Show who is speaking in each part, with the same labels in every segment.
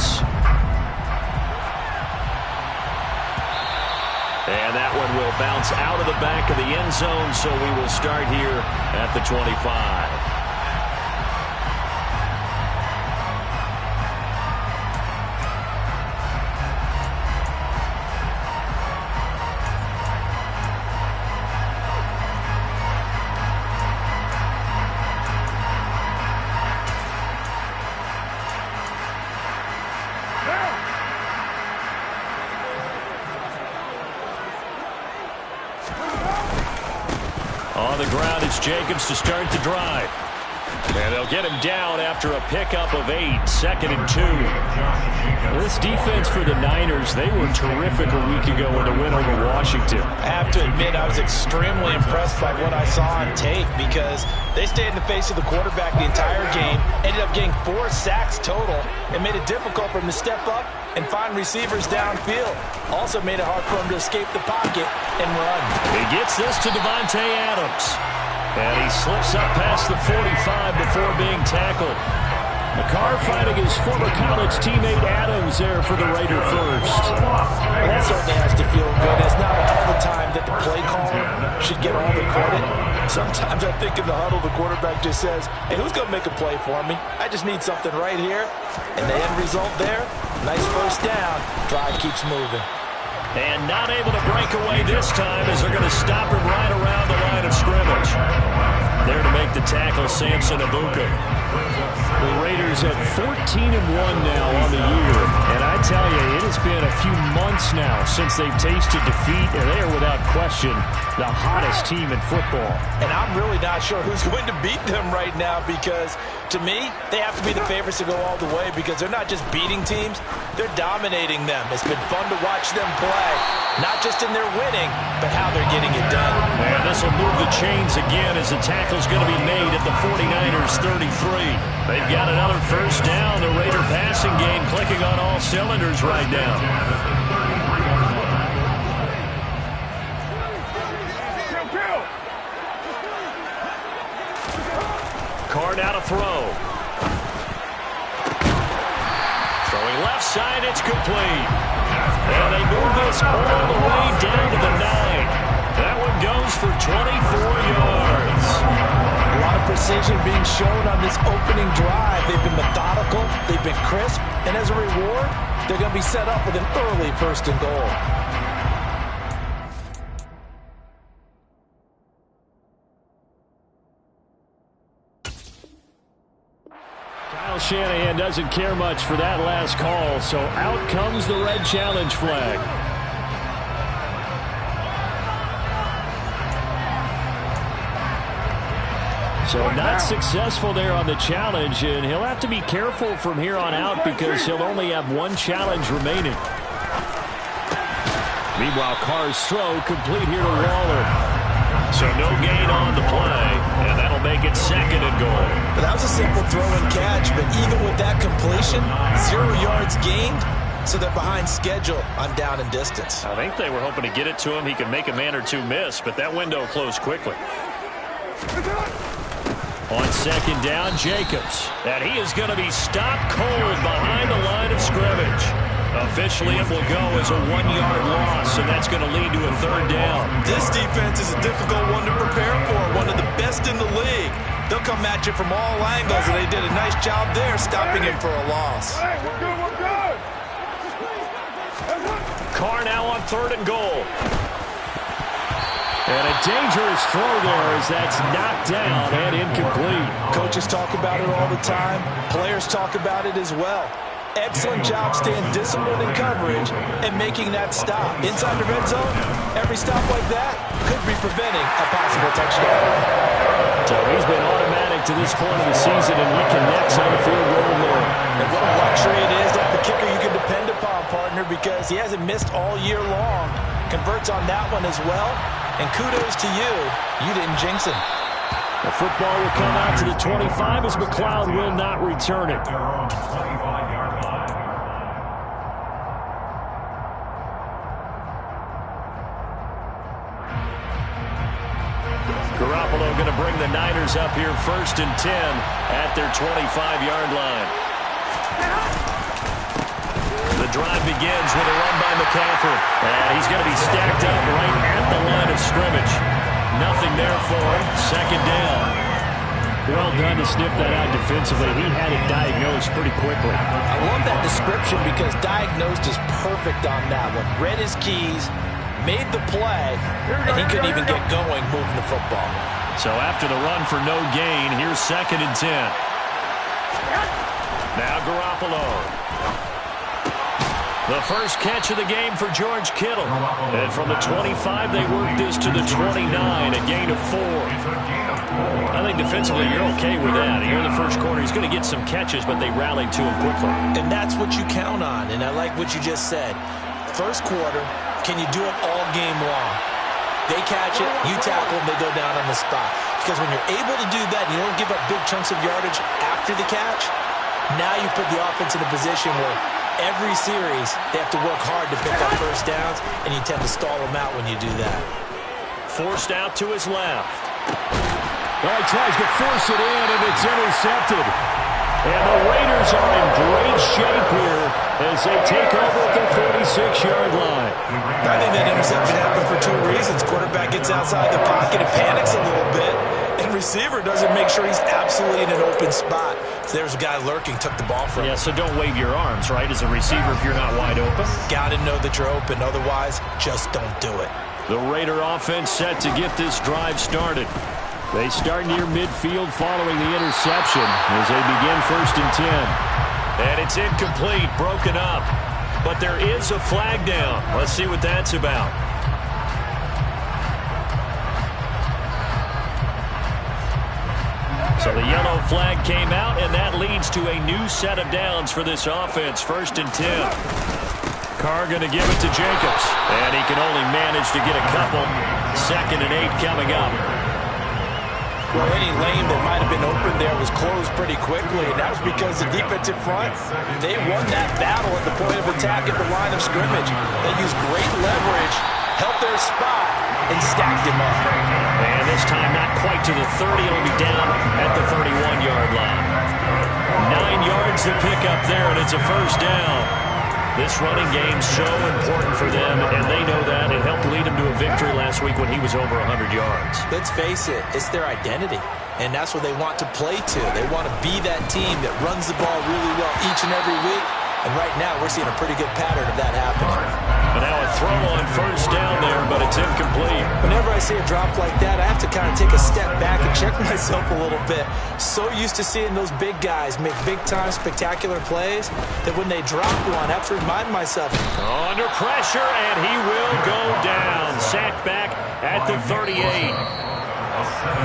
Speaker 1: yards. And that one will bounce out of the back of the end zone, so we will start here at the 25. On the ground, it's Jacobs to start the drive. And they'll get him down after a pickup of 8, 2nd and 2. This defense for the Niners, they were terrific a week ago in the win over Washington.
Speaker 2: I have to admit, I was extremely impressed by what I saw on tape because they stayed in the face of the quarterback the entire game, ended up getting 4 sacks total, and made it difficult for him to step up and find receivers downfield. Also made it hard for him to escape the pocket and run.
Speaker 1: He gets this to Davante Adams. And he slips up past the 45 before being tackled. McCarr fighting his former college teammate Adams there for the Raider first.
Speaker 2: Well, that certainly has to feel good. It's not all the time that the play caller should get all the credit. Sometimes I think in the huddle the quarterback just says, hey, who's going to make a play for me? I just need something right here. And the end result there, nice first down. Drive keeps moving.
Speaker 1: And not able to break away this time as they're going to stop him right around the line of scrimmage. There to make the tackle, Samson Abuka. The Raiders at 14-1 now on the year. And I tell you, it has been a few months now since they've tasted defeat, and they are without question the hottest team in football.
Speaker 2: And I'm really not sure who's going to beat them right now because, to me, they have to be the favorites to go all the way because they're not just beating teams, they're dominating them. It's been fun to watch them play, not just in their winning, but how they're getting it done.
Speaker 1: And this will move the chains again as the tackle's going to be made at the 49ers 33. They've got another first down. The Raider passing game clicking on all cylinders right now. Carr now to throw. Throwing left side, it's complete. And they move this all the way down to the 9. That one goes for 24 yards.
Speaker 2: A lot of precision being shown on this opening drive. They've been methodical, they've been crisp, and as a reward, they're going to be set up with an early 1st and goal.
Speaker 1: Shanahan doesn't care much for that last call, so out comes the red challenge flag. So not successful there on the challenge, and he'll have to be careful from here on out because he'll only have 1 challenge remaining. Meanwhile, Carr's throw complete here to Waller. So no gain on the play, and that'll make it 2nd and goal.
Speaker 2: But that was a simple throw and catch, but even with that completion, 0 yards gained, so they're behind schedule on down and distance.
Speaker 1: I think they were hoping to get it to him. He could make a man or two miss, but that window closed quickly. On 2nd down, Jacobs. And he is going to be stopped cold behind the line of scrimmage. Officially, it will go as a 1-yard loss, and that's going to lead to a 3rd down.
Speaker 2: This defense is a difficult one to prepare for, one of the best in the league. They'll come at you from all angles, and they did a nice job there stopping him for a loss.
Speaker 3: Hey, we're good.
Speaker 1: Carr now on 3rd and goal. And a dangerous throw there as that's knocked down and incomplete.
Speaker 2: Coaches talk about it all the time. Players talk about it as well. Excellent job staying disciplined in coverage and making that stop. Inside the red zone, every stop like that could be preventing a possible touchdown.
Speaker 1: So he's been automatic to this point of the season, and he connects on the field goal there.
Speaker 2: And what a luxury it is to have the kicker you can depend upon, partner, because he hasn't missed all year long. Converts on that one as well. And kudos to you. You didn't jinx him.
Speaker 1: The football will come out to the 25 as McLeod will not return it. Garoppolo going to bring the Niners up here 1st and 10 at their 25-yard line. drive begins with a run by McCaffrey. And he's going to be stacked up right at the line of scrimmage. Nothing there for him. Second down.
Speaker 3: Well done to sniff that out defensively. He had it diagnosed pretty quickly.
Speaker 2: I love that description because diagnosed is perfect on that one. Read his keys, made the play, and he couldn't even get going moving the football.
Speaker 1: So after the run for no gain, here's 2nd and 10. Now Garoppolo. The first catch of the game for George Kittle. And from the 25, they work this to the 29, a gain of 4. I think defensively you're okay with that. Here in the first quarter, he's going to get some catches, but they rallied to him quickly.
Speaker 2: And that's what you count on, and I like what you just said. First quarter, can you do it all game long? They catch it, you tackle them, they go down on the spot. Because when you're able to do that and you don't give up big chunks of yardage after the catch, now you put the offense in a position where every series they have to work hard to pick up first downs, and you tend to stall them out when you do that.
Speaker 1: Forced out to his left.
Speaker 3: Well, he tries to force it in, and it's intercepted. And the Raiders are in great shape here as they take over at the 46-yard line.
Speaker 2: I think that interception happened for 2 reasons. Quarterback gets outside the pocket and panics a little bit, and receiver doesn't make sure he's absolutely in an open spot. So there's a guy lurking, took the ball from him.
Speaker 1: Yeah, so don't wave your arms, right, as a receiver if you're not wide open.
Speaker 2: Got to know that you're open. Otherwise, just don't do it.
Speaker 1: The Raider offense set to get this drive started.
Speaker 3: They start near midfield following the interception as they begin 1st and 10.
Speaker 1: And it's incomplete, broken up. But there is a flag down. Let's see what that's about. So the yellow flag came out, and that leads to a new set of downs for this offense. 1st and 10. Carr going to give it to Jacobs. And he can only manage to get a couple. 2nd and 8 coming up.
Speaker 2: Well, any lane that might have been open there was closed pretty quickly, and that was because the defensive front, they won that battle at the point of attack at the line of scrimmage. They used great leverage, helped their spot, and stacked him up.
Speaker 1: And this time not quite to the 30. It'll be down at the 31-yard line. 9 yards to pick up there, and it's a first down. This running game's so important for them, and they know that. It helped lead them to a victory last week when he was over 100 yards.
Speaker 2: Let's face it, it's their identity, and that's what they want to play to. They want to be that team that runs the ball really well each and every week, and right now we're seeing a pretty good pattern of that happening.
Speaker 1: But now a throw on first down there, but it's incomplete.
Speaker 2: Whenever I see a drop like that, I have to kind of take a step back and check myself a little bit. So used to seeing those big guys make big-time spectacular plays that when they drop one, I have to remind myself.
Speaker 1: Under pressure, and he will go down. Sacked back at the 38.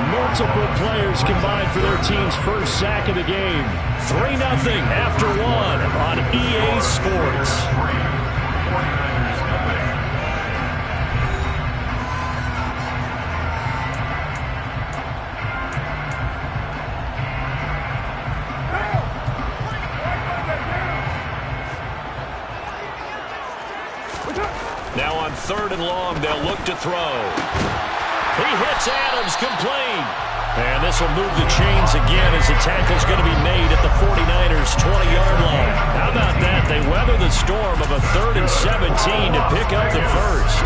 Speaker 3: Multiple players combined for their team's first sack of the game.
Speaker 1: 3-0 after 1 on EA Sports. Now on 3rd and long, they'll look to throw. He hits Adams, complete. And this will move the chains again as the tackle's going to be made at the 49ers' 20-yard line. How about that? They weather the storm of a 3rd and 17 to pick up the first.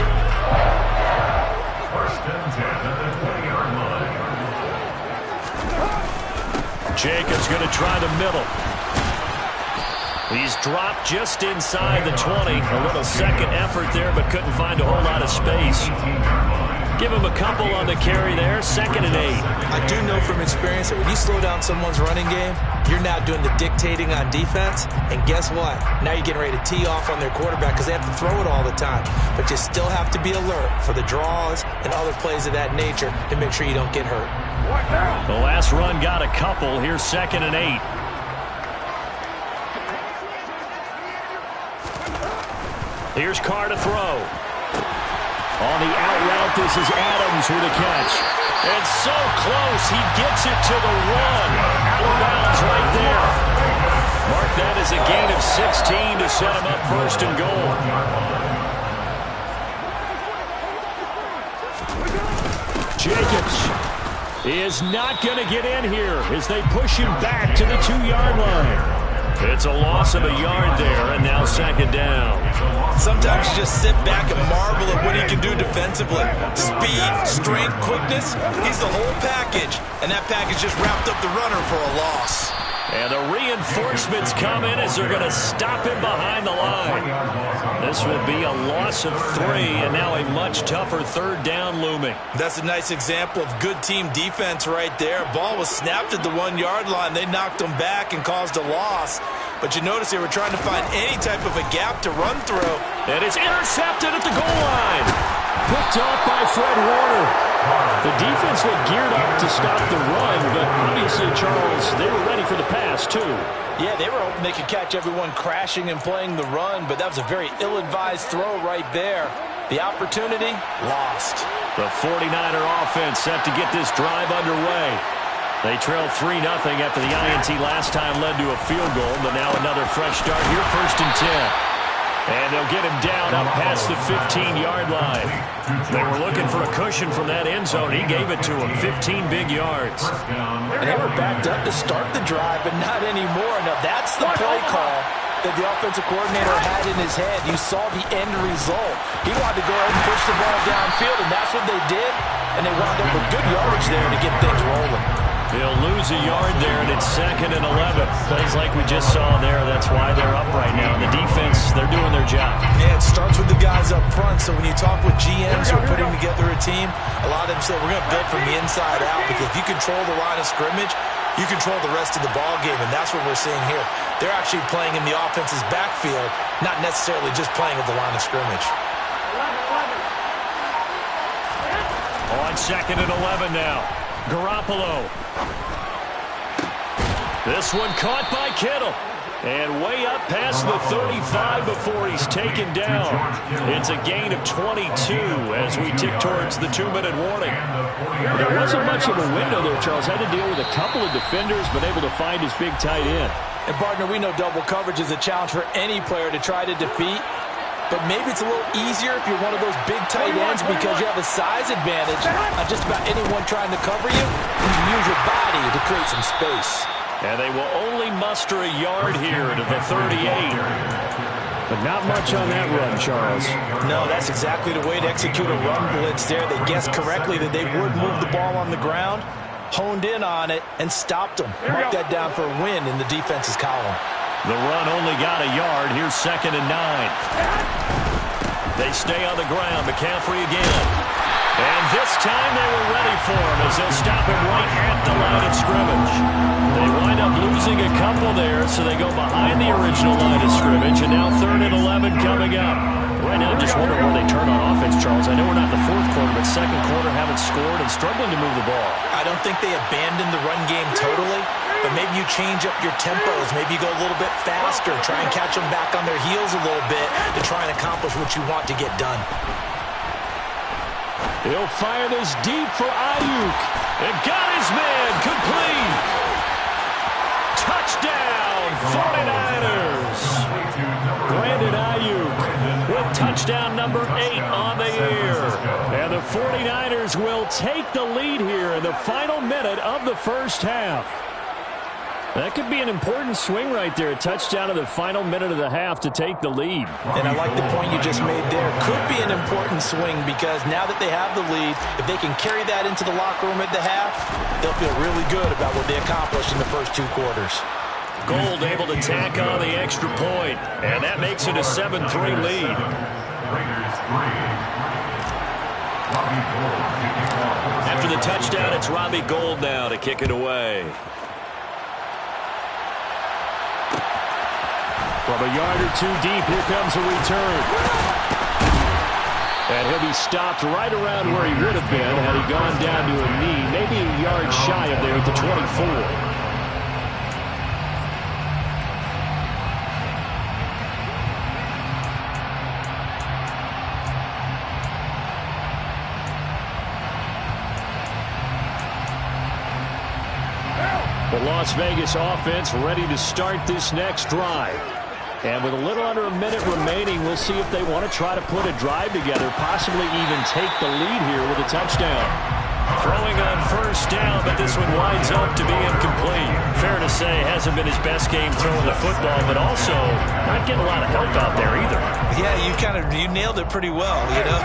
Speaker 4: 1st and 10 at the 20-yard line.
Speaker 1: Jacobs going to try the middle. He's dropped just inside the 20. A little second effort there, but couldn't find a whole lot of space. Give him a couple on the carry there. 2nd and 8.
Speaker 2: I do know from experience that when you slow down someone's running game, you're now doing the dictating on defense. And guess what? Now you're getting ready to tee off on their quarterback because they have to throw it all the time. But you still have to be alert for the draws and other plays of that nature to make sure you don't get hurt.
Speaker 1: The last run got a couple. Here's 2nd and 8. Here's Carr to throw. On the out route, this is Adams with a catch. And so close, he gets it to the 1. Out of bounds right there. Mark that as a gain of 16 to set him up 1st and goal.
Speaker 3: Jacobs is not going to get in here as they push him back to the 2-yard line.
Speaker 1: It's a loss of a yard there, and now second down.
Speaker 2: Sometimes you just sit back and marvel at what he can do defensively. Speed, strength, quickness, he's the whole package. And that package just wrapped up the runner for a loss.
Speaker 1: And the reinforcements come in as they're going to stop him behind the line. This will be a loss of 3, and now a much tougher third down looming.
Speaker 2: That's a nice example of good team defense right there. Ball was snapped at the 1-yard line. They knocked him back and caused a loss. But you notice they were trying to find any type of a gap to run through.
Speaker 1: And it's intercepted at the goal line. Picked off by Fred Warner. The defense looked geared up to stop the run, but obviously, Charles, they were ready for the pass, too.
Speaker 2: Yeah, they were hoping they could catch everyone crashing and playing the run, but that was a very ill-advised throw right there. The opportunity, lost.
Speaker 1: The 49er offense set to get this drive underway. They trailed 3-0 after the INT last time led to a field goal, but now another fresh start here, 1st and 10. And they'll get him down up past the 15-yard line. They were looking for a cushion from that end zone. He gave it to him, 15 big yards.
Speaker 2: And they were backed up to start the drive, but not anymore. Now, that's the play call that the offensive coordinator had in his head. You saw the end result. He wanted to go ahead and push the ball downfield, and that's what they did. And they wound up with good yardage there to get things rolling.
Speaker 1: They'll lose a yard there, and it's 2nd and 11. Plays like we just saw there. That's why they're up right now. And the defense, they're doing their job.
Speaker 2: Yeah, it starts with the guys up front. So when you talk with GMs who are putting together a team, a lot of them say, we're going to build from the inside out, because if you control the line of scrimmage, you control the rest of the ball game, and that's what we're seeing here. They're actually playing in the offense's backfield, not necessarily just playing at the line of scrimmage.
Speaker 1: On 2nd and 11 now. Garoppolo. This one caught by Kittle. And way up past the 35 before he's taken down. It's a gain of 22 as we tick towards the 2-minute warning.
Speaker 3: There wasn't much of a window there, Charles. Had to deal with a couple of defenders, but able to find his big tight end.
Speaker 2: And, partner, we know double coverage is a challenge for any player to try to defeat. But maybe it's a little easier if you're one of those big tight ends because you have a size advantage on just about anyone trying to cover you, and you use your body to create some space.
Speaker 1: And they will only muster a yard here to the 38.
Speaker 3: But not much on that run, Charles.
Speaker 2: No, that's exactly the way to execute a run blitz there. They guessed correctly that they would move the ball on the ground, honed in on it, and stopped them. Mark that down for a win in the defense's column.
Speaker 1: The run only got a yard. Here's 2nd and 9. They stay on the ground. McCaffrey again. And this time they were ready for him as they'll stop him right at the line of scrimmage. They wind up losing a couple there, so they go behind the original line of scrimmage, and now 3rd and 11 coming up. Right now, I'm just wondering where they turn on offense, Charles. I know we're not in the 4th quarter, but 2nd quarter haven't scored and struggling to move the ball.
Speaker 2: I don't think they abandoned the run game totally, but maybe you change up your tempos. Maybe you go a little bit faster, try and catch them back on their heels a little bit to try and accomplish what you want to get done.
Speaker 3: He'll fire this deep for Ayuk.
Speaker 1: And got his man complete. Touchdown, 49ers. Brandon Ayuk with touchdown number 8 on the year. And the 49ers will take the lead here in the final minute of the first half. That could be an important swing right there. A touchdown in the final minute of the half to take the lead.
Speaker 2: And I like the point you just made there. Could be an important swing because now that they have the lead, if they can carry that into the locker room at the half, they'll feel really good about what they accomplished in the first 2 quarters.
Speaker 1: Gold able to tack on the extra point, and that makes it a 7-3 lead. After the touchdown, it's Robbie Gould now to kick it away.
Speaker 3: From a yard or 2 deep, here comes a return. And he'll be stopped right around where he would have been had he gone down to a knee, maybe a yard shy of there at the 24. The Las Vegas offense ready to start this next drive. And with a little under a minute remaining, we'll see if they want to try to put a drive together, possibly even take the lead here with a touchdown.
Speaker 1: Throwing on first down, but this one winds up to be incomplete. Fair to say, hasn't been his best game throwing the football, but also not getting a lot of help out there either.
Speaker 2: Yeah, you nailed it pretty well, you know.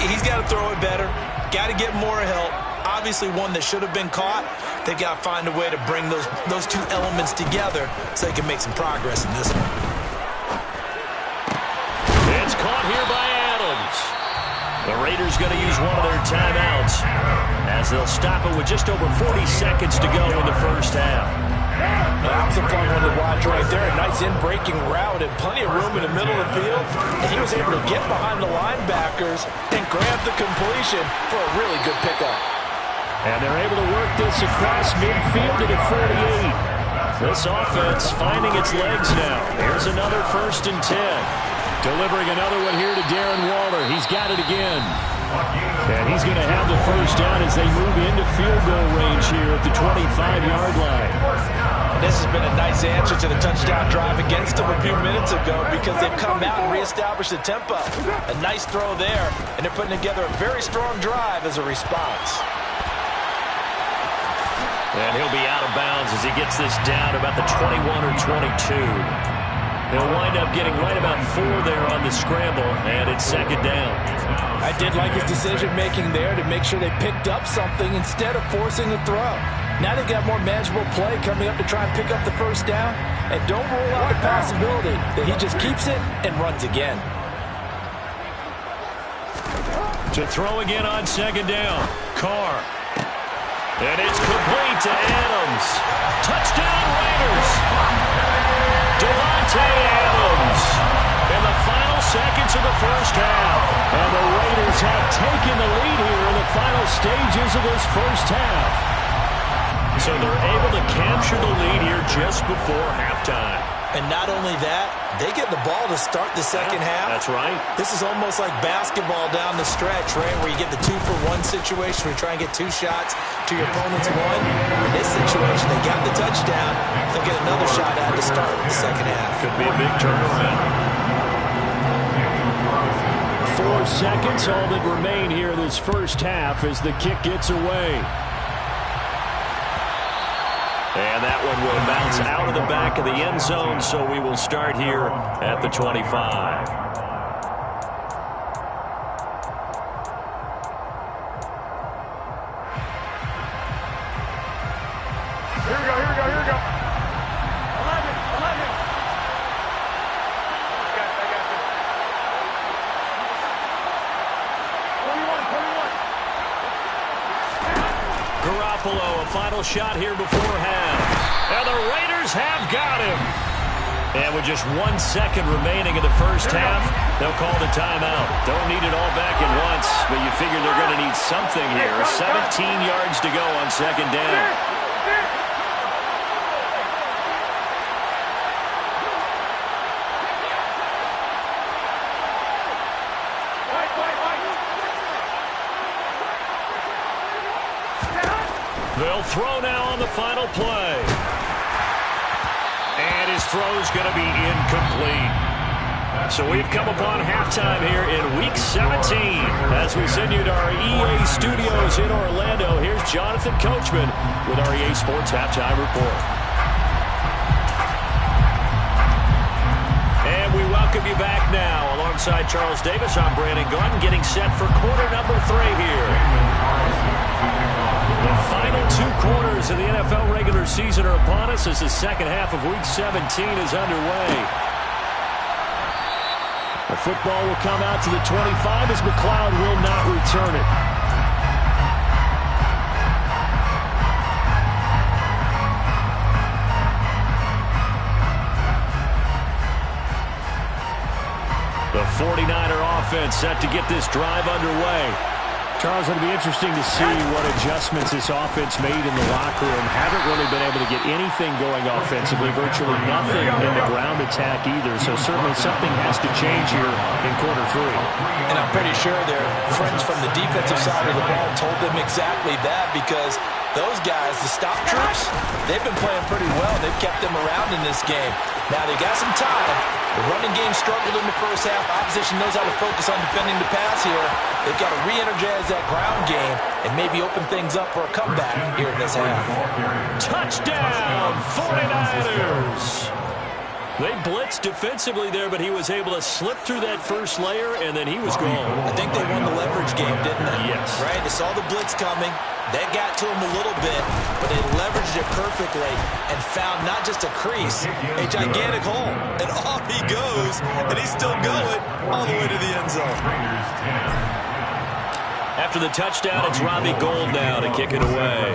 Speaker 2: He's got to throw it better, got to get more help. Obviously one that should have been caught. They got to find a way to bring those two elements together so they can make some progress in this one.
Speaker 1: It's caught here by Adams. The Raiders going to use one of their timeouts as they'll stop it with just over 40 seconds to go in the first half.
Speaker 2: That was a fun one to watch right there. A nice in-breaking route and plenty of room in the middle of the field. And he was able to get behind the linebackers and grab the completion for a really good pickup.
Speaker 1: And they're able to work this across midfield to the 48. This offense finding its legs now. Here's another 1st and 10. Delivering another one here to Darren Waller. He's got it again. And he's going to have the first down as they move into field goal range here at the 25-yard line.
Speaker 2: This has been a nice answer to the touchdown drive against them a few minutes ago because they've come out and reestablished the tempo. A nice throw there, and they're putting together a very strong drive as a response.
Speaker 1: And he'll be out of bounds as he gets this down about the 21 or 22. He'll wind up getting right about 4 there on the scramble, and it's 2nd down.
Speaker 2: I did like his decision-making there to make sure they picked up something instead of forcing the throw. Now they've got more manageable play coming up to try and pick up the first down, and don't rule out the possibility that he just keeps it and runs again.
Speaker 1: To throw again on 2nd down, Carr. And it's complete to Adams. Touchdown Raiders. Devontae Adams in the final seconds of the first half. And the Raiders have taken the lead here in the final stages of this first half. So they're able to capture the lead here just before halftime.
Speaker 2: And not only that, they get the ball to start the second half.
Speaker 1: That's right.
Speaker 2: This is almost like basketball down the stretch, right, where you get the 2-for-1 situation where you try and get 2 shots to your opponent's 1. In this situation, they got the touchdown. They'll get another shot out to start the second half.
Speaker 1: Could be a big turnaround. 4 seconds, all that remain here in this first half as the kick gets away. And that one will bounce out of the back of the end zone, so we will start here at the 25.
Speaker 4: Here we go. 11. I got you. 21.
Speaker 1: Garoppolo, a final shot here before half. And the Raiders have got him. And with just 1 second remaining in the first half, they'll call the timeout. Don't need it all back at once, but you figure they're going to need something here. 17 yards to go on 2nd down. They'll throw now on the final play. And his throw's going to be incomplete. So we've come upon halftime here in Week 17. As we send you to our EA studios in Orlando, here's Jonathan Coachman with our EA Sports Halftime Report. And we welcome you back now. Alongside Charles Davis, I'm Brandon Gordon, getting set for quarter number 3 here. The final 2 quarters of the NFL regular season are upon us as the second half of Week 17 is underway. The football will come out to the 25 as McLeod will not return it. The 49er offense set to get this drive underway. Charles, it'll be interesting to see what adjustments this offense made in the locker room. Haven't really been able to get anything going offensively, virtually nothing in the ground attack either. So certainly something has to change here in quarter 3.
Speaker 2: And I'm pretty sure their friends from the defensive side of the ball told them exactly that because those guys, the stop troops, they've been playing pretty well. They've kept them around in this game. Now they got some time. The running game struggled in the first half. Opposition knows how to focus on defending the pass here. They've got to re-energize that ground game and maybe open things up for a comeback here in this half.
Speaker 1: Touchdown, 49ers! They blitzed defensively there, but he was able to slip through that first layer, and then he was gone.
Speaker 2: I think they won the leverage game, didn't they?
Speaker 1: Yes.
Speaker 2: Right? They saw the blitz coming. They got to him a little bit, but they leveraged it perfectly and found not just a crease, a gigantic hole. And off he goes, and he's still going all the way to the end zone.
Speaker 1: After the touchdown, it's Robbie Gould now to kick it away.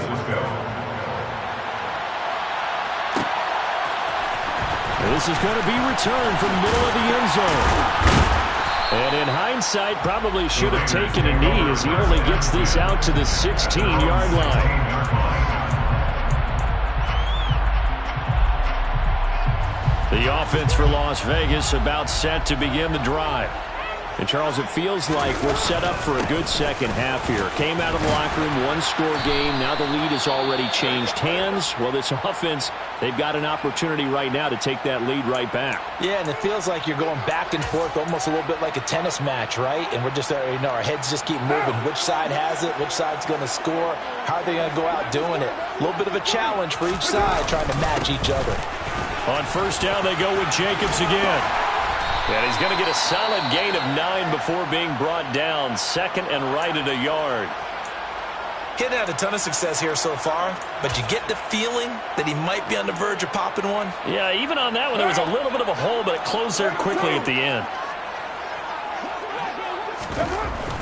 Speaker 3: This is going to be returned from the middle of the end zone.
Speaker 1: And in hindsight, probably should have taken a knee as he only gets this out to the 16-yard line. The offense for Las Vegas about set to begin the drive. And, Charles, it feels like we're set up for a good second half here. Came out of the locker room, one-score game. Now the lead has already changed hands. Well, this offense, they've got an opportunity right now to take that lead right back.
Speaker 2: Yeah, and it feels like you're going back and forth almost a little bit like a tennis match, right? And we're just, our heads just keep moving. Which side has it? Which side's going to score? How are they going to go out doing it? A little bit of a challenge for each side trying to match each other.
Speaker 1: On first down, they go with Jacobs again. And he's going to get a solid gain of 9 before being brought down. Second and right at a yard.
Speaker 2: He hadn't had a ton of success here so far, but you get the feeling that he might be on the verge of popping one.
Speaker 1: Yeah, even on that one, there was a little bit of a hole, but it closed there quickly at the end.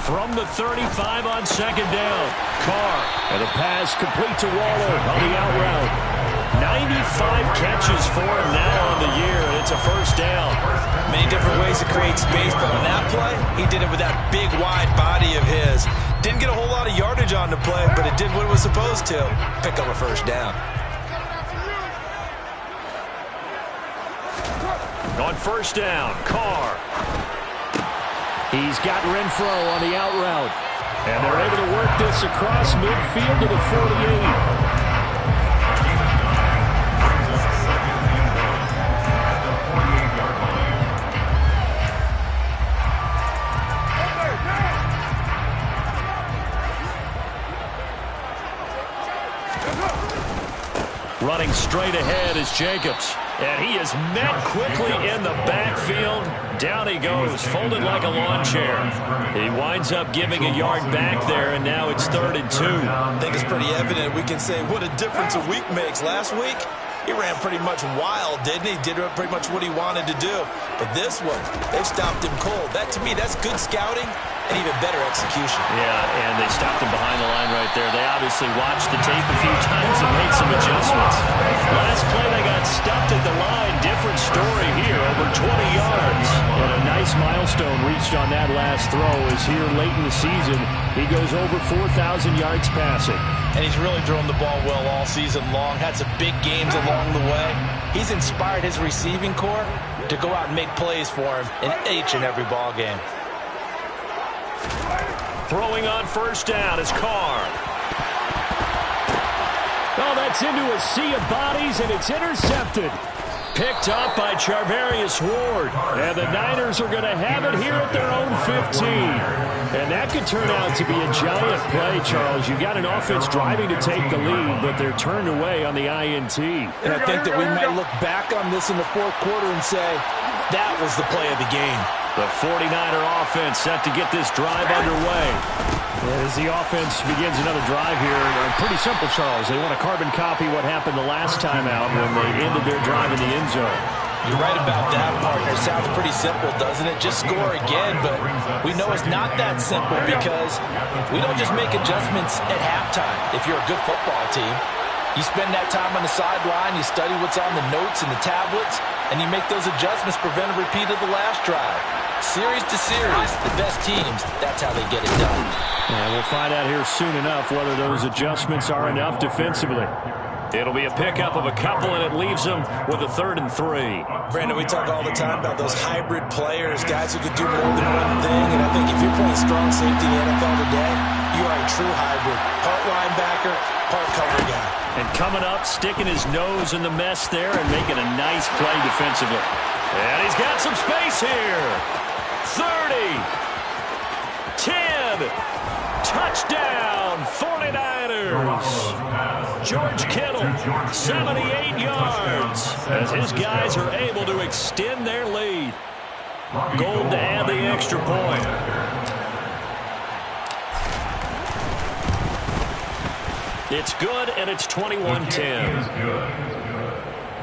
Speaker 1: From the 35 on second down, Carr. And the pass complete to Waller on the out route. 95 catches for him now on the year, and it's a first down.
Speaker 2: Many different ways to create space, but on that play, he did it with that big, wide body of his. Didn't get a whole lot of yardage on the play, but it did what it was supposed to. Pick up a first down.
Speaker 1: On first down, Carr. He's got Renfro on the out route. And they're able to work this across midfield to the 48. Running straight ahead is Jacobs. And he is met quickly in the backfield. Down he goes, folded like a lawn chair. He winds up giving a yard back there, and now it's 3rd and 2.
Speaker 2: I think it's pretty evident. We can say what a difference a week makes. Last week, he ran pretty much wild, didn't he? Did pretty much what he wanted to do. But this one, they stopped him cold. That, to me, that's good scouting and even better execution.
Speaker 1: Yeah, and they stopped him behind the line right there. They obviously watched the tape a few times and made some adjustments. Last play, they got stuffed at the line. Different story here, over 20 yards. And a nice milestone reached on that last throw is here late in the season. He goes over 4,000 yards passing.
Speaker 2: And he's really thrown the ball well all season long. Had some big games along the way. He's inspired his receiving corps to go out and make plays for him in each and every ball game.
Speaker 1: Throwing on first down is Carr. Oh, that's into a sea of bodies, and it's intercepted. Picked up by Charvarius Ward. And the Niners are going to have it here at their own 15. And that could turn out to be a giant play, Charles. You got an offense driving to take the lead, but they're turned away on the INT.
Speaker 2: And I think that we might look back on this in the fourth quarter and say, that was the play of the game.
Speaker 1: The 49er offense set to get this drive underway. As the offense begins another drive here, pretty simple, Charles. They want to carbon copy what happened the last time out when they ended their drive in the end zone.
Speaker 2: You're right about that, partner. Sounds pretty simple, doesn't it? Just score again, but we know it's not that simple because we don't just make adjustments at halftime if you're a good football team. You spend that time on the sideline, you study what's on the notes and the tablets, and you make those adjustments, prevent a repeat of the last drive. Series to series, the best teams, that's how they get it done.
Speaker 1: And we'll find out here soon enough whether those adjustments are enough defensively. It'll be a pickup of a couple, and it leaves them with a 3rd and 3.
Speaker 2: Brandon, we talk all the time about those hybrid players, guys who could do more than one thing, and I think if you're playing strong safety in the NFL today, you are a true hybrid. Part linebacker, part cover guy.
Speaker 1: And coming up, sticking his nose in the mess there and making a nice play defensively. And he's got some space here. 30, 10, Touchdown, 49ers. George Kittle, 78 yards, as his guys are able to extend their lead. Gold to add the extra point. It's good, and it's 21-10.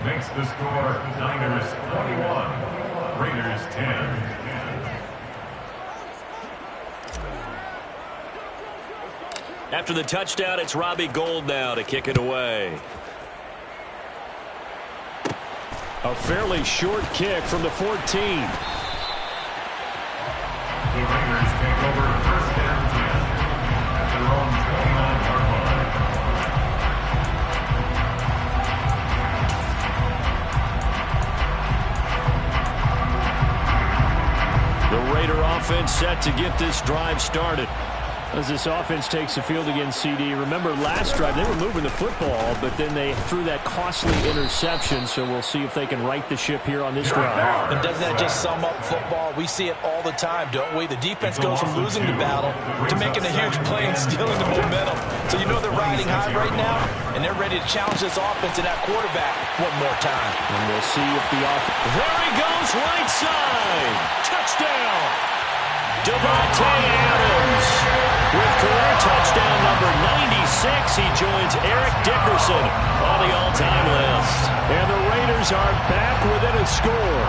Speaker 5: Makes the score Niners 21, Raiders 10.
Speaker 1: After the touchdown, it's Robbie Gould now to kick it away.
Speaker 3: A fairly short kick from the 14.
Speaker 5: The Raiders take over first and 10 at their own 29-yard line.
Speaker 1: The Raider offense set to get this drive started.
Speaker 3: As this offense takes the field against CD, remember last drive they were moving the football, but then they threw that costly interception, so we'll see if they can right the ship here on this drive.
Speaker 2: And doesn't that just sum up football? We see it all the time, don't we? The defense goes from losing the battle to making a huge play and stealing the momentum. So you know they're riding high right now, and they're ready to challenge this offense and that quarterback one more time.
Speaker 3: And we'll see if the offense...
Speaker 1: There he goes, right side. Touchdown. Devontae Adams with career touchdown number 96. He joins Eric Dickerson on the all-time list.
Speaker 3: And the Raiders are back within a score.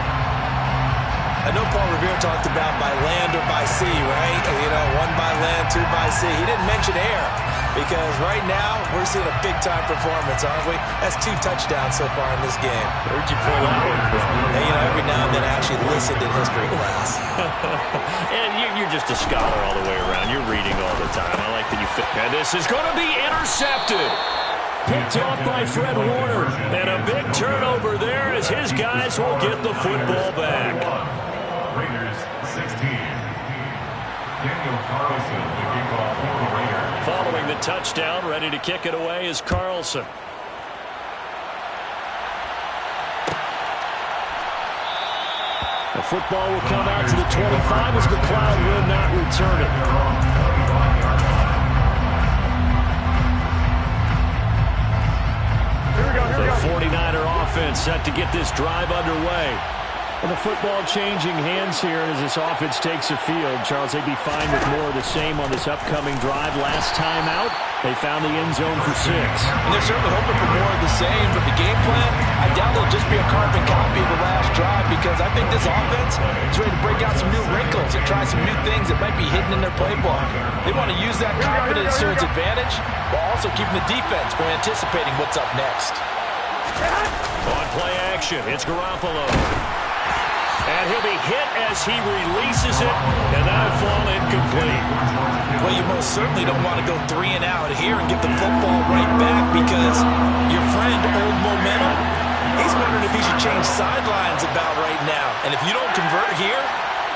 Speaker 2: I know Paul Revere talked about by land or by sea, right? You know, one by land, two by sea. He didn't mention air because right now we're seeing a big-time performance, aren't we? That's 2 touchdowns so far in this game.
Speaker 1: Where'd you pull that one from?
Speaker 2: Hey, you know, every now and then I actually listened in history class.
Speaker 1: And you're just a scholar all the way around. You're reading all the time. I like that you fit. And this is going to be intercepted.
Speaker 3: Picked off by Fred Warner.
Speaker 1: And a big turnover there as his guys will get the football back.
Speaker 5: Raiders 16. Daniel Carlson, the kickoff for the Raiders.
Speaker 1: Following the touchdown, ready to kick it away is Carlson.
Speaker 3: The football will come out to the 25 as McLeod will not return it.
Speaker 1: The 49er offense set to get this drive underway.
Speaker 3: And the football changing hands here as this offense takes the field. Charles, they'd be fine with more of the same on this upcoming drive. Last time out, they found the end zone for 6.
Speaker 2: And they're certainly hoping for more of the same, but the game plan, I doubt it'll just be a carbon copy of the last drive because I think this offense is ready to break out some new wrinkles and try some new things that might be hidden in their playbook. They want to use that confidence to its advantage while also keeping the defense from anticipating what's up next.
Speaker 1: On play action, it's Garoppolo. And he'll be hit as he releases it, and that'll fall incomplete.
Speaker 2: Well, you most certainly don't want to go 3 and out here and get the football right back because your friend, Old Momentum, he's wondering if he should change sidelines about right now. And if you don't convert here,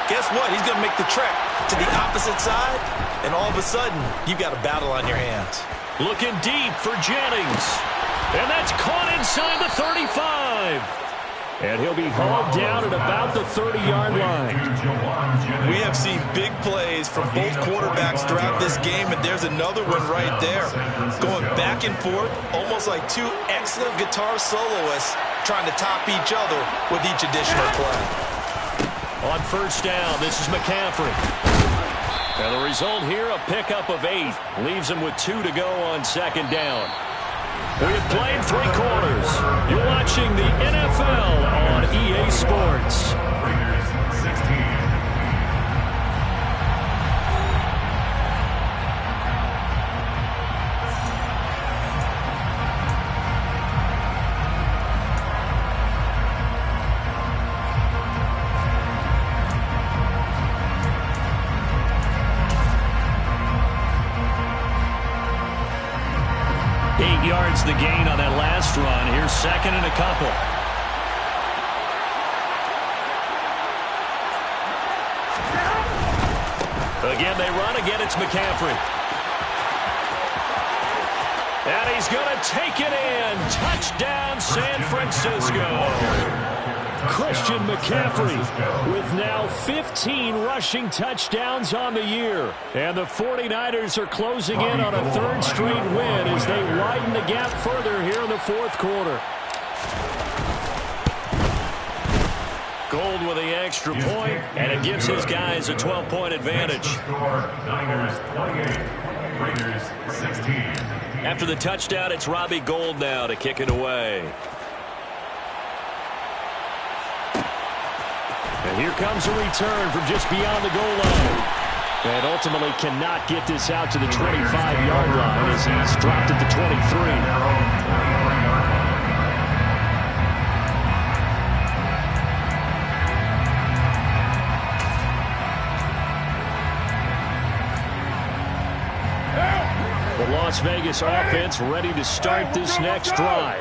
Speaker 2: guess what? He's going to make the trek to the opposite side, and all of a sudden, you've got a battle on your hands.
Speaker 1: Looking deep for Jennings. And that's caught inside the 35.
Speaker 3: And he'll be hauled down at about the 30-yard line.
Speaker 2: We have seen big plays from both quarterbacks throughout this game, and there's another one right there. Going back and forth, almost like 2 excellent guitar soloists trying to top each other with each additional play.
Speaker 1: On first down, this is McCaffrey. And the result here, a pickup of 8. Leaves him with 2 to go on second down. We have played 3 quarters. You're watching the NFL on EA Sports.
Speaker 5: Raiders 16.
Speaker 1: The gain on that last run. Here's second and a couple. Again, they run. Again, it's McCaffrey. And he's going to take it in. Touchdown, San Francisco.
Speaker 3: Christian McCaffrey with now 15 rushing touchdowns on the year. And the 49ers are closing in on a third straight win as they widen the gap further here in the fourth quarter.
Speaker 1: Gold with the extra point, and it gives his guys a 12-point advantage.
Speaker 5: Niners 28, Raiders 16.
Speaker 1: After the touchdown, it's Robbie Gould now to kick it away.
Speaker 3: And here comes a return from just beyond the goal line. And ultimately cannot get this out to the 25-yard line as he's dropped at the 23. The Las Vegas offense ready to start this next drive.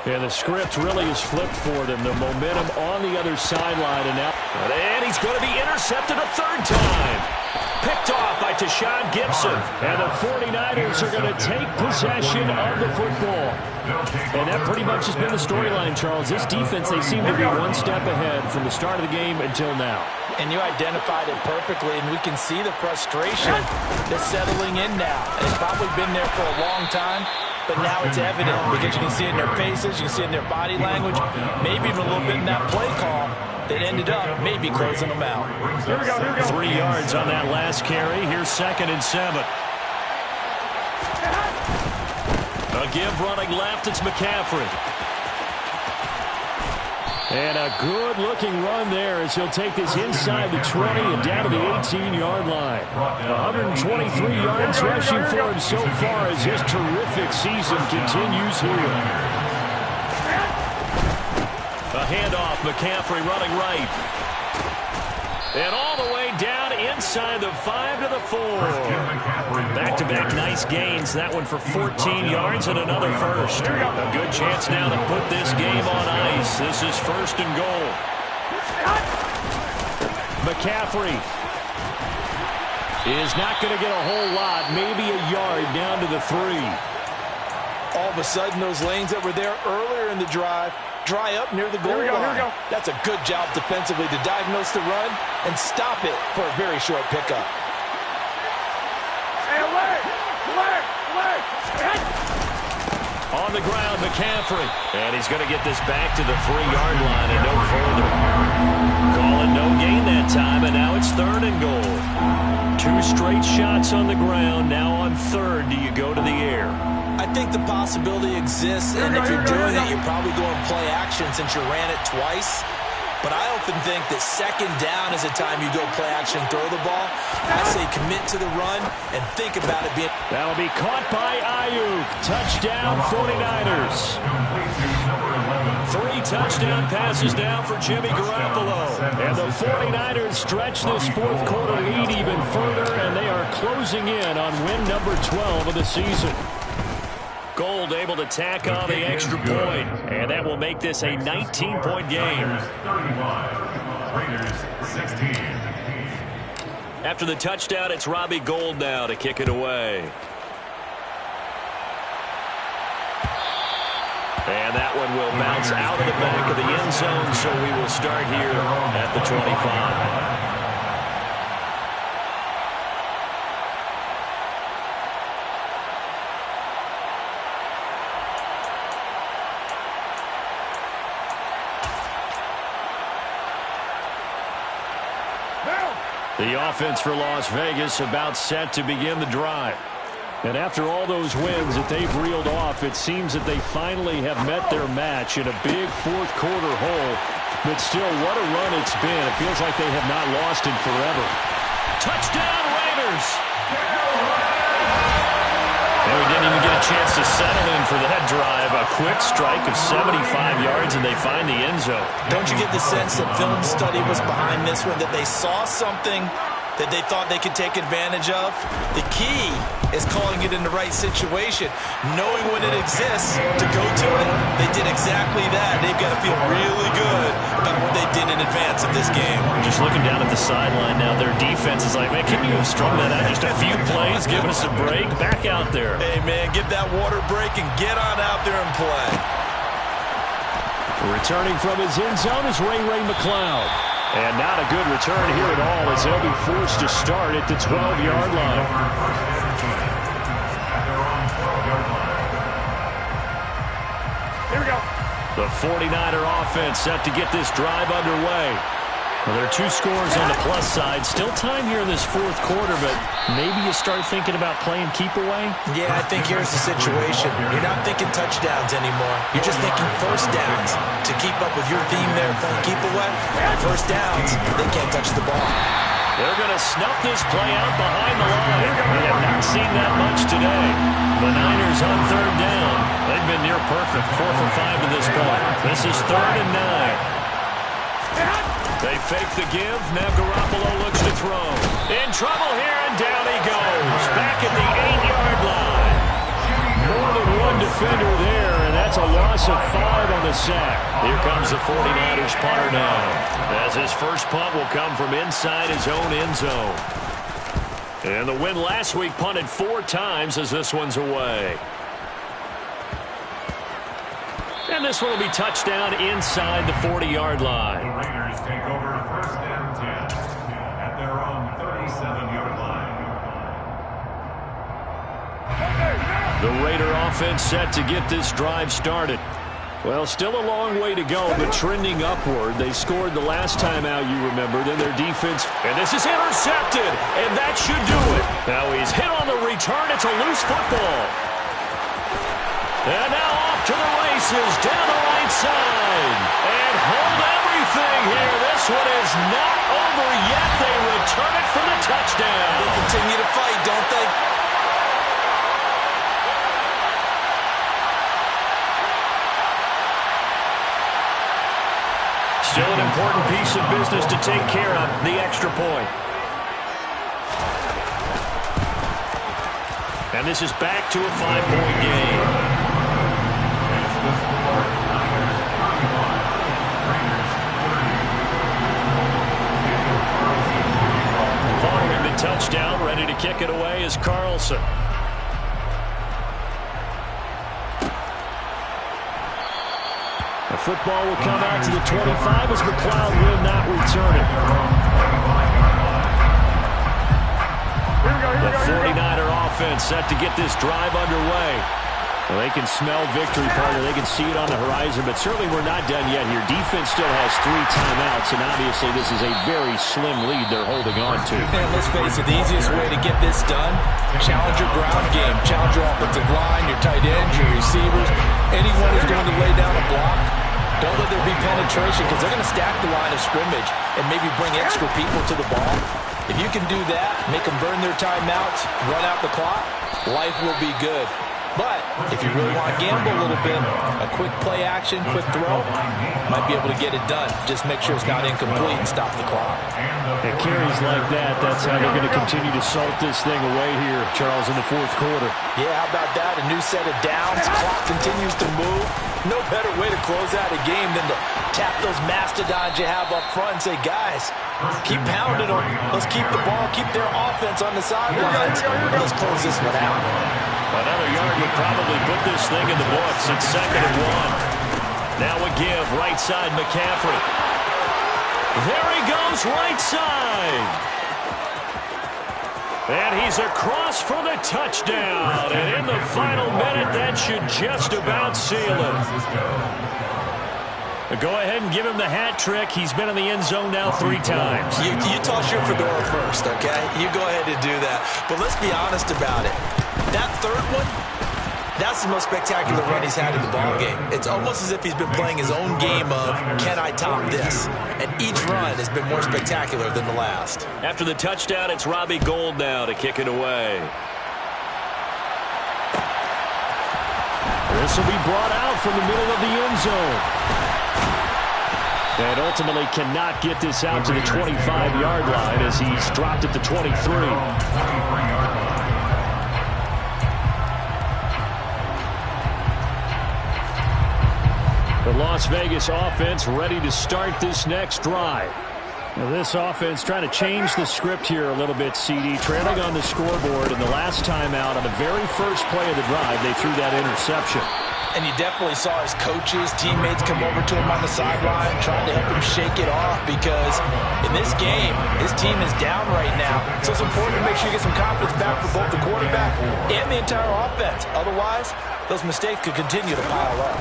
Speaker 3: And the script really is flipped for them. The momentum on the other sideline.
Speaker 1: And he's going to be intercepted a third time. Picked off by Tashawn Gibson.
Speaker 3: And the 49ers are going to take possession of the football. And that pretty much has been the storyline, Charles. This defense, they seem to be one step ahead from the start of the game until now.
Speaker 2: And you identified it perfectly, and we can see the frustration that's settling in now. And it's probably been there for a long time, but now it's evident because you can see it in their faces, you can see it in their body language, maybe even a little bit in that play call that ended up maybe closing them out.
Speaker 4: Here we go, here we go.
Speaker 1: 3 yards on that last carry. Here's 2nd and 7. A give running left, it's McCaffrey.
Speaker 3: And a good-looking run there as he'll take this inside the 20 and down to the 18-yard line. 123 yards rushing for him so far as his terrific season continues here.
Speaker 1: A handoff, McCaffrey running right. And all the way down inside the 5 to the 4. Back-to-back nice gains. That one for 14 yards and another first. A good chance now to put this game on ice. This is 1st and goal.
Speaker 3: McCaffrey is not going to get a whole lot. Maybe a yard down to the 3.
Speaker 2: All of a sudden, those lanes that were there earlier in the drive dry up near the goal line.
Speaker 4: Here we go.
Speaker 2: That's a good job defensively to diagnose the run and stop it for a very short pickup.
Speaker 4: Hey, leg.
Speaker 1: On the ground, McCaffrey. And he's going to get this back to the 3-yard line and no further. Calling no gain that time, and now it's 3rd and goal. 2 straight shots on the ground. Now on 3rd, do you go to the air?
Speaker 2: I think the possibility exists, and if you're doing it, you're probably going play action since you ran it twice. But I often think that 2nd down is a time you go play action, throw the ball. I say commit to the run and think about it being...
Speaker 3: That'll be caught by Ayuk. Touchdown, 49ers.
Speaker 1: 3 touchdown passes now for Jimmy Garoppolo.
Speaker 3: And the 49ers stretch this fourth quarter lead even further, and they are closing in on win number 12 of the season.
Speaker 1: Gould able to tack on the extra point, and that will make this a 19-point game.
Speaker 5: Raiders 16.
Speaker 1: After the touchdown, it's Robbie Gould now to kick it away. And that one will bounce out of the back of the end zone, so we will start here at the 25.
Speaker 3: The offense for Las Vegas about set to begin the drive. And after all those wins that they've reeled off, it seems that they finally have met their match in a big fourth quarter hole. But still, what a run it's been. It feels like they have not lost in forever.
Speaker 1: Touchdown, Raiders! And we didn't even get a chance to settle in for that drive. A quick strike of 75 yards, and they find the end zone.
Speaker 2: Don't you get the sense that film study was behind this one, that they saw something that they thought they could take advantage of? The key is calling it in the right situation, knowing when it exists to go to it. They did exactly that. They've got to feel really good about what they did in advance of this game.
Speaker 1: Just looking down at the sideline now, their defense is like, man, can you have strung that out just a few plays, give us a break, back out there.
Speaker 2: Hey, man, give that water break and get on out there and play.
Speaker 3: Returning from his end zone is Ray McCloud. And not a good return here at all as they'll be forced to start at the 12-yard line.
Speaker 4: Here we go.
Speaker 3: The 49er offense set to get this drive underway. Well, there are 2 scores on the plus side. Still time here in this fourth quarter, but maybe you start thinking about playing keep away?
Speaker 2: Yeah, I think here's the situation. You're not thinking touchdowns anymore. You're just thinking first downs. To keep up with your theme there, playing keep away, first downs, they can't touch the ball.
Speaker 3: They're going to snuff this play out behind the line. We have not seen that much today. The Niners on third down. They've been near perfect, 4 for 5 to this point. This is 3rd and 9. They fake the give. Now Garoppolo looks to throw. In trouble here, and down he goes. Back at the 8-yard line. More than one defender there, and that's a loss of 5 on the sack. Here comes the 49ers punter now, as his first punt will come from inside his own end zone. And the win last week punted 4 times as this one's away. And this one will be touchdown inside the 40-yard line.
Speaker 5: The Raiders take over 1st and 10 at their own 37-yard line.
Speaker 3: The Raider offense set to get this drive started. Well, still a long way to go, but trending upward. They scored the last time out, you remember. Then their defense, and this is intercepted, and that should do it. Now he's hit on the return. It's a loose football. And now off to the races, down the right side. And hold everything here. This one is not over yet. They return it for the touchdown.
Speaker 2: They continue to fight, don't they?
Speaker 3: Still an important piece of business to take care of, the extra point. And this is back to a 5-point game. Following the touchdown, ready to kick it away is Carlson. The football will come out to the 25 as McCloud will not return it. The 49er offense set to get this drive underway. Well, they can smell victory, partner. They can see it on the horizon, but certainly we're not done yet here. Defense still has 3 timeouts, and obviously this is a very slim lead they're holding on to.
Speaker 2: And let's face it, the easiest way to get this done, challenge your ground game, challenge your offensive line, your tight ends, your receivers, anyone who's going to lay down a block. Don't let there be penetration because they're going to stack the line of scrimmage and maybe bring extra people to the ball. If you can do that, make them burn their timeouts, run out the clock, life will be good. But if you really want to gamble a little bit, a quick play action, quick throw, might be able to get it done. Just make sure it's not incomplete and stop the clock.
Speaker 3: At carries like that, that's how they're going to continue to salt this thing away here, Charles, in the fourth quarter.
Speaker 2: Yeah, how about that? A new set of downs. Clock continues to move. No better way to close out a game than to tap those mastodons you have up front and say, guys, keep pounding them. Let's keep the ball, keep their offense on the sidelines. Let's close this one out.
Speaker 3: Another yard would probably put this thing in the books. It's 2nd and 1. Now a give, right side, McCaffrey. There he goes, right side. And he's across for the touchdown. And in the final minute, that should just about seal it. Go ahead and give him the hat trick. He's been in the end zone now 3 times.
Speaker 2: You toss your fedora first, okay? You go ahead and do that. But let's be honest about it. That third one, that's the most spectacular run he's had in the ballgame. It's almost as if he's been playing his own game of, can I top this? And each run has been more spectacular than the last.
Speaker 3: After the touchdown, it's Robbie Gould now to kick it away. This will be brought out from the middle of the end zone. And ultimately cannot get this out to the 25-yard line as he's dropped at the 23. The Las Vegas offense ready to start this next drive. Now this offense trying to change the script here a little bit, CD. Trailing on the scoreboard, and the last time out on the very first play of the drive, they threw that interception.
Speaker 2: And you definitely saw his coaches, teammates come over to him on the sideline, trying to help him shake it off, because in this game, his team is down right now. So it's important to make sure you get some confidence back for both the quarterback and the entire offense. Otherwise, those mistakes could continue to pile up.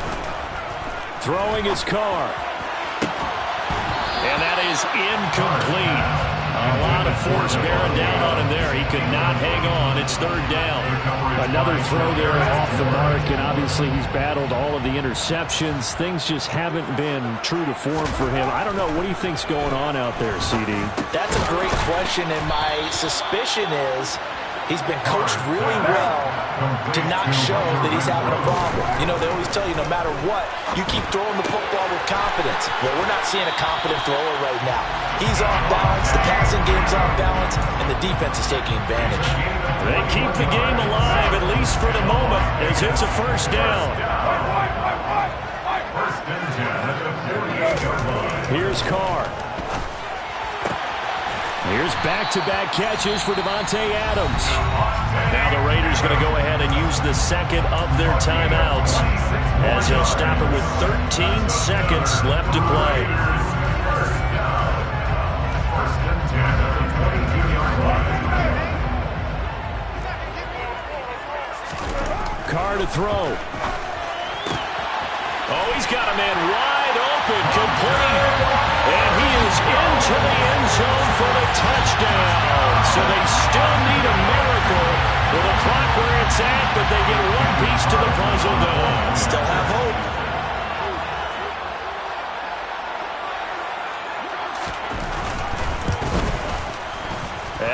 Speaker 3: Throwing his car. And that is incomplete. A lot of force bearing down on him there. He could not hang on. It's third down. Another throw there off the mark, and obviously he's battled all of the interceptions. Things just haven't been true to form for him. I don't know. What do you think's going on out there, CD?
Speaker 2: That's a great question, and my suspicion is he's been coached really well to not show that he's having a problem. You know, they always tell you no matter what, you keep throwing the football with confidence. Well, we're not seeing a confident thrower right now. He's off balance, the passing game's off balance, and the defense is taking advantage.
Speaker 3: They keep the game alive, at least for the moment, as it's a first down. Here's Carr. Here's back-to-back catches for Devontae Adams. Now the Raiders going to go ahead and use the second of their timeouts, as he'll stop it with 13 seconds left to play. Carr to throw. Oh, he's got a man wide open, complete. And he is into the end zone for the touchdown. So they still need a miracle with the clock where it's at, but they get one piece to the puzzle done.
Speaker 2: Still have hope.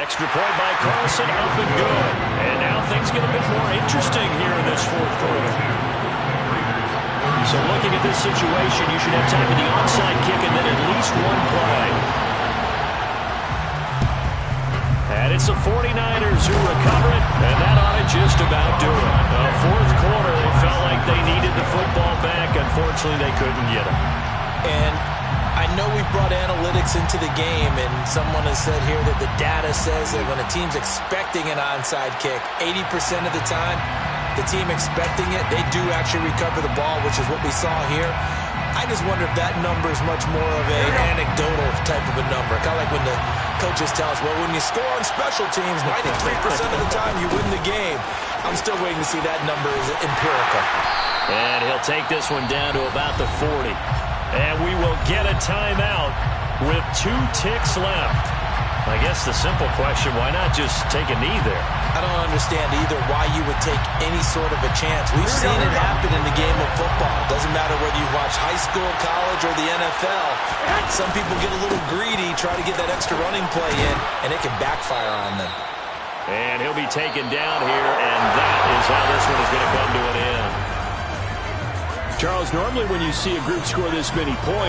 Speaker 3: Extra point by Carlson, up and good. And now things get a bit more interesting here in this fourth quarter. So looking at this situation, you should have time for the onside kick and then at least one play. And it's the 49ers who recover it, and that ought to just about do it. Fourth quarter, they felt like they needed the football back. Unfortunately, they couldn't get it.
Speaker 2: And I know we brought analytics into the game, and someone has said here that the data says that when a team's expecting an onside kick, 80% of the time, the team expecting it, they do actually recover the ball, which is what we saw here. I just wonder if that number is much more of an anecdotal type of a number. Kind of like when the coaches tell us, well, when you score on special teams, 93% of the time you win the game. I'm still waiting to see that number is empirical.
Speaker 3: And he'll take this one down to about the 40. And we will get a timeout with 2 ticks left. I guess the simple question, why not just take a knee there?
Speaker 2: I don't understand either why you would take any sort of a chance. We've seen it happen in the game of football. Doesn't matter whether you watch high school, college, or the NFL. Some people get a little greedy, try to get that extra running play in, and it can backfire on them.
Speaker 3: And he'll be taken down here, and that is how this one is going to come to an end. Charles, normally when you see a group score this many points,